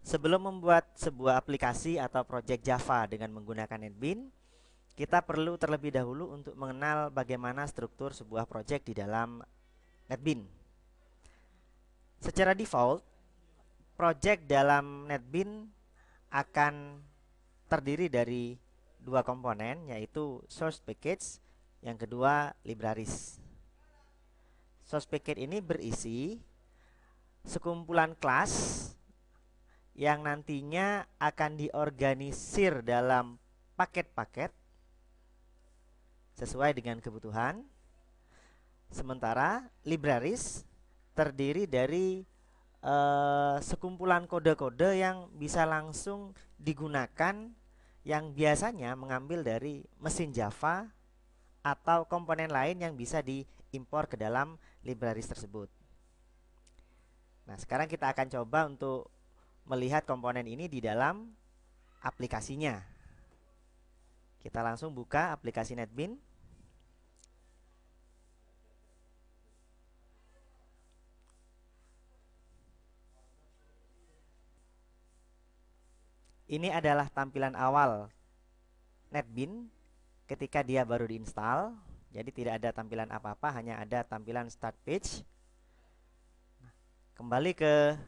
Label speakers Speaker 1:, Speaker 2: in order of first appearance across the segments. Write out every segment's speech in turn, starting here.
Speaker 1: Sebelum membuat sebuah aplikasi atau project Java dengan menggunakan NetBeans, kita perlu terlebih dahulu untuk mengenal bagaimana struktur sebuah project di dalam NetBeans. Secara default, project dalam NetBeans akan terdiri dari dua komponen, yaitu source package, yang kedua libraries. Source package ini berisi sekumpulan kelas yang nantinya akan diorganisir dalam paket-paket sesuai dengan kebutuhan. Sementara libraries terdiri dari sekumpulan kode-kode yang bisa langsung digunakan, yang biasanya mengambil dari mesin Java atau komponen lain yang bisa diimpor ke dalam libraries tersebut. Nah, sekarang kita akan coba untuk melihat komponen ini di dalam aplikasinya. Kita langsung buka aplikasi NetBeans. Ini adalah tampilan awal NetBeans ketika dia baru diinstal. Jadi tidak ada tampilan apa-apa, hanya ada tampilan start page. Kembali ke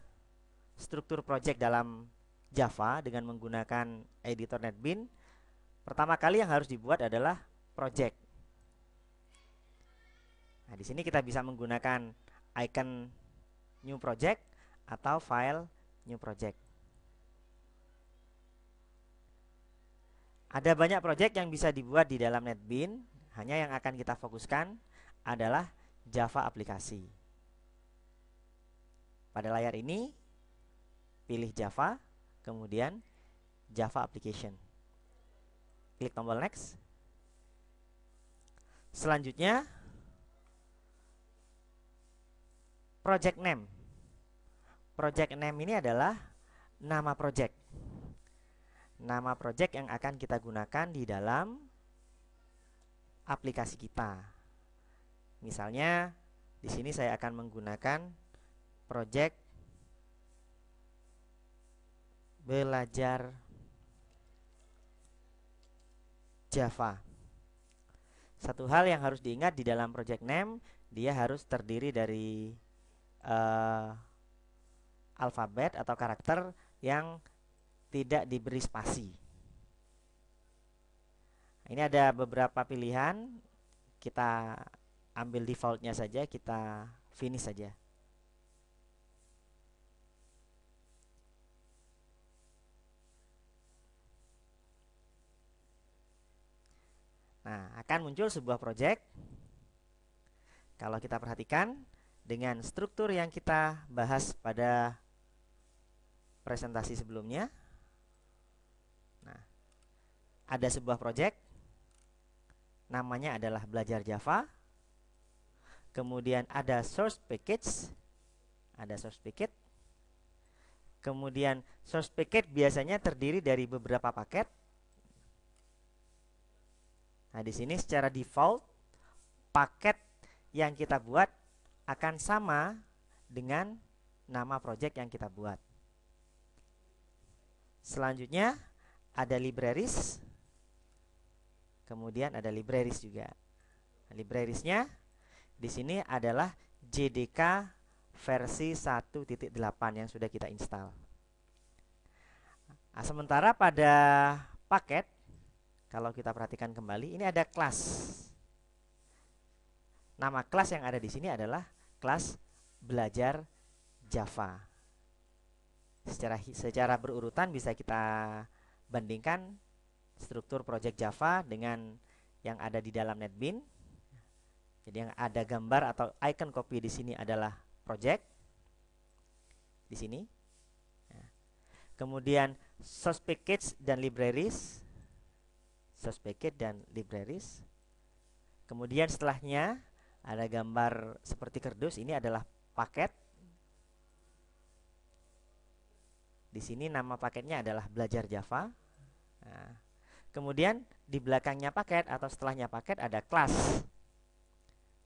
Speaker 1: struktur project dalam Java dengan menggunakan editor NetBeans. Pertama kali yang harus dibuat adalah project. Nah, di sini kita bisa menggunakan icon new project atau file new project. Ada banyak project yang bisa dibuat di dalam NetBeans, hanya yang akan kita fokuskan adalah Java aplikasi. Pada layar ini, pilih Java, kemudian Java application. Klik tombol next. Selanjutnya, project name. Project name ini adalah nama project. Nama project yang akan kita gunakan di dalam aplikasi kita. Misalnya, di sini saya akan menggunakan project belajar Java. Satu hal yang harus diingat di dalam project name, dia harus terdiri dari alfabet atau karakter yang tidak diberi spasi. Ini ada beberapa pilihan. Kita ambil defaultnya saja, kita finish saja. Nah, akan muncul sebuah project. Kalau kita perhatikan dengan struktur yang kita bahas pada presentasi sebelumnya. Nah, ada sebuah project, namanya adalah belajar Java. Kemudian ada source package, kemudian source package biasanya terdiri dari beberapa paket. Nah, di sini secara default paket yang kita buat akan sama dengan nama project yang kita buat. Selanjutnya ada libraries, kemudian ada libraries juga. Nah, librariesnya di sini adalah JDK versi 1.8 yang sudah kita install. Nah, sementara pada paket, kalau kita perhatikan kembali, ini ada kelas. Nama kelas yang ada di sini adalah kelas belajar Java. Secara berurutan bisa kita bandingkan struktur project Java dengan yang ada di dalam NetBeans. Jadi yang ada gambar atau icon copy di sini adalah project di sini. Kemudian source package dan libraries. Kemudian setelahnya ada gambar seperti kerdus, ini adalah paket. Di sini nama paketnya adalah belajar Java. Nah, kemudian di belakangnya paket atau setelahnya paket ada kelas.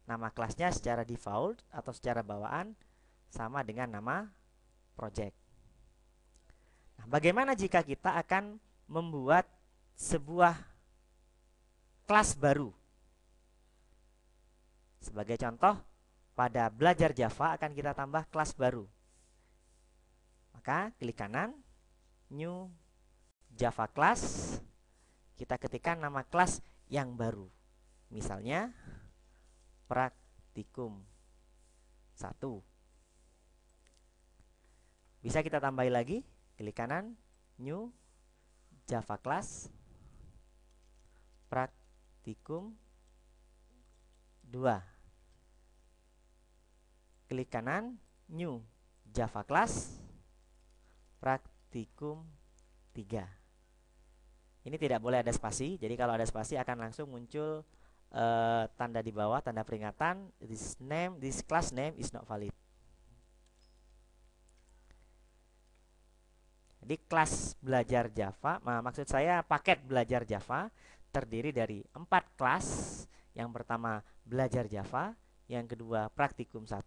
Speaker 1: Nama kelasnya secara default atau secara bawaan sama dengan nama project. Nah, bagaimana jika kita akan membuat sebuah kelas baru? Sebagai contoh, pada belajar Java akan kita tambah kelas baru. Maka klik kanan, new Java class. Kita ketikkan nama kelas yang baru. Misalnya praktikum 1. Bisa kita tambahi lagi, klik kanan, new Java class praktikum 2. Klik kanan, new Java class praktikum 3. Ini tidak boleh ada spasi, jadi kalau ada spasi akan langsung muncul tanda di bawah, tanda peringatan, this class name is not valid. Jadi kelas belajar Java, maksud saya paket belajar Java terdiri dari 4 kelas. Yang pertama belajar Java, yang kedua praktikum 1,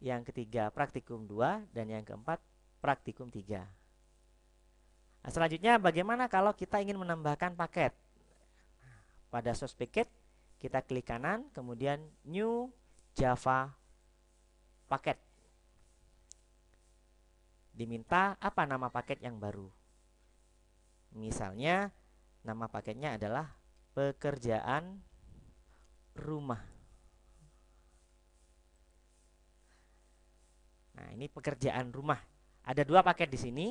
Speaker 1: yang ketiga praktikum 2, dan yang keempat praktikum 3. Nah, selanjutnya bagaimana kalau kita ingin menambahkan paket? Pada source packet kita klik kanan, kemudian new Java paket. Diminta apa nama paket yang baru? Misalnya nama paketnya adalah pekerjaan rumah. Nah, ini pekerjaan rumah. Ada 2 paket di sini,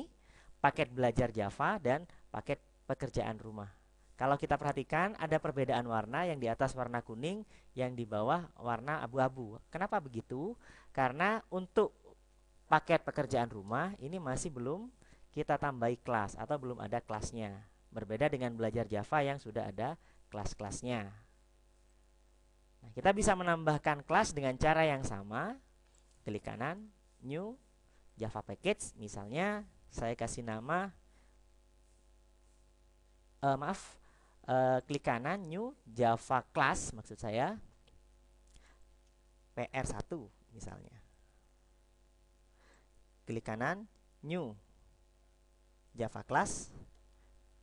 Speaker 1: paket belajar Java dan paket pekerjaan rumah. Kalau kita perhatikan ada perbedaan warna, yang di atas warna kuning, yang di bawah warna abu-abu. Kenapa begitu? Karena untuk paket pekerjaan rumah ini masih belum kita tambahi kelas atau belum ada kelasnya. Berbeda dengan belajar Java yang sudah ada kelas-kelasnya. Nah, kita bisa menambahkan kelas dengan cara yang sama. Klik kanan, new Java package. Misalnya saya kasih nama klik kanan, new Java class, maksud saya PR1 misalnya. Klik kanan, new Java class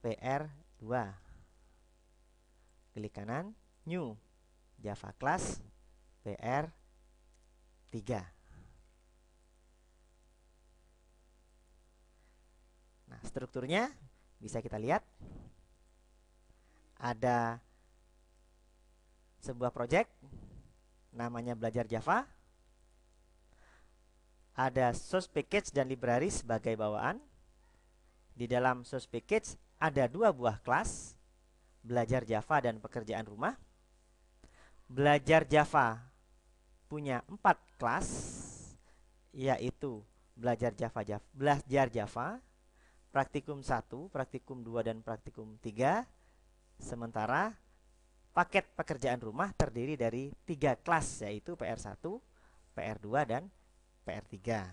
Speaker 1: PR2. Klik kanan, new Java class PR3. Nah, strukturnya bisa kita lihat. Ada sebuah project namanya belajar Java. Ada source package dan library sebagai bawaan. Di dalam source package ada 2 buah kelas, belajar Java dan pekerjaan rumah. Belajar Java punya 4 kelas, yaitu belajar Java, praktikum 1, praktikum 2, dan praktikum 3. Sementara paket pekerjaan rumah terdiri dari 3 kelas, yaitu PR1, PR2, dan PR3.